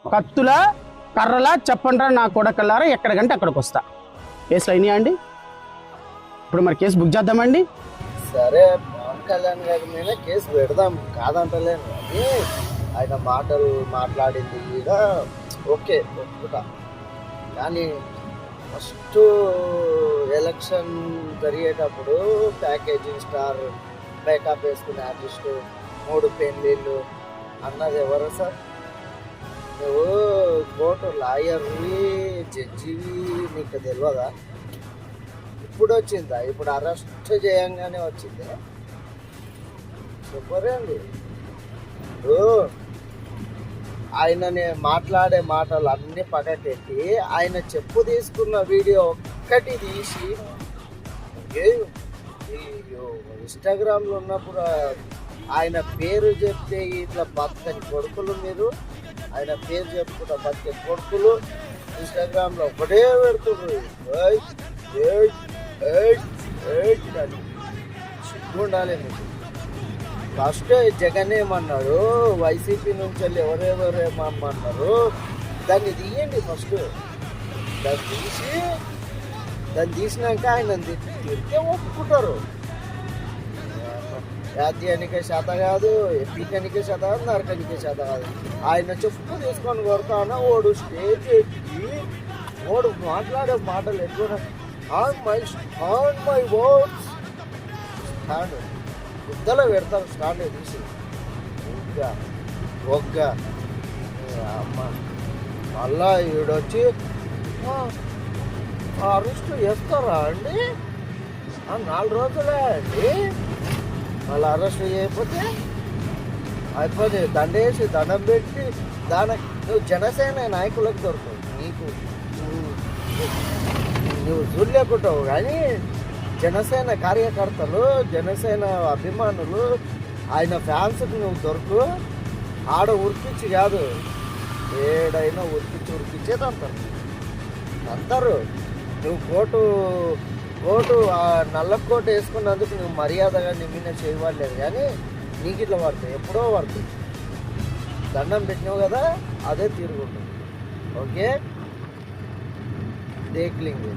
కత్తుల కర్రలా చెప్పండ్రా నా కొడకల్లారా, ఎక్కడికంటే అక్కడికి వస్తా. కేసులు అయినాయా అండి? ఇప్పుడు మరి కేసు బుక్ చేద్దామండి. సరే, పవన్ కళ్యాణ్ గారి మీద కేసు పెడదాం, కాదంటలేను. అది ఆయన మాటలు మాట్లాడింది కూడా ఓకే, ఒప్పుకుంటా. కానీ ఫస్ట్ ఎలక్షన్ జరిగేటప్పుడు ప్యాకేజింగ్ స్టార్, మేకప్ వేసుకునే ఆర్టిస్టు, 3 పెళ్ళిళ్ళు అన్నది ఎవరు సార్? నువ్వు కోర్టు లాయర్వి, జడ్జివి, నీకు తెలియదా? ఇప్పుడు వచ్చిందా? ఇప్పుడు అరెస్ట్ చేయంగానే వచ్చింది. చెప్పరేండి. ఇప్పుడు ఆయనని మాట్లాడే మాటలు అన్నీ పక్కకెట్టి ఆయన చెప్పు తీసుకున్న వీడియో ఒక్కటి తీసి ఇన్స్టాగ్రామ్లో ఉన్నప్పుడు ఆయన పేరు చెప్తే ఇట్లా బతకని కొడుకులు, మీరు ఆయన పేరు చెప్పుకుంటా బతికే కొడుకులు ఇన్స్టాగ్రామ్లో ఒకటే పెడుతున్నారు. అని సిగ్గుండాలి మీకు. ఫస్ట్ జగన్ ఏమన్నాడు, వైసీపీ నుంచి వెళ్ళి ఎవరెవరేమన్నారు, దాన్ని తీయండి. ఫస్ట్ దాన్ని తీసినాక ఆయన తిరిగే ఒప్పుకుంటారు. రాజ్యానికే శాత కాదు, ఎంపీకనికే శాత కాదు, నరకనికే శాత కాదు. ఆయన చెప్పు తీసుకొని కొడతాను. ఓడు స్టేజ్ ఎక్కి ఓడు మాట్లాడే మాటలు ఎక్కువ ఆన్ మై వర్డ్స్ స్టాండ్ బుద్ధలో పెడతాను. స్టాండ్ తీసి ఒగ్గా అమ్మ మళ్ళా ఈడొచ్చి అరెస్ట్ చేస్తారా అండి? 4 రోజులే అండి. మళ్ళీ అరెస్ట్ చేయకపోతే అయిపోతే దండేసి దండం పెట్టి నువ్వు జనసేన నాయకులకు దొరకవు. నువ్వు చూడలేకుంటావు. కానీ జనసేన కార్యకర్తలు, జనసేన అభిమానులు, ఆయన ఫ్యాన్స్కి నువ్వు దొరకు. ఆడ ఉరికిచ్చి కాదు, ఏడైనా ఉరికిచ్చేది అంటారు. నువ్వు కోటు నల్ల కోటు వేసుకున్నందుకు నువ్వు మర్యాదగా నిమ్మిన చేయవాలేదు. కానీ నీకు ఇట్లా పడుతుంది, ఎప్పుడో పడుతుంది. దండం పెట్టినావు కదా, అదే తీరుగుంటుంది. ఓకే, దేక్లింగ్.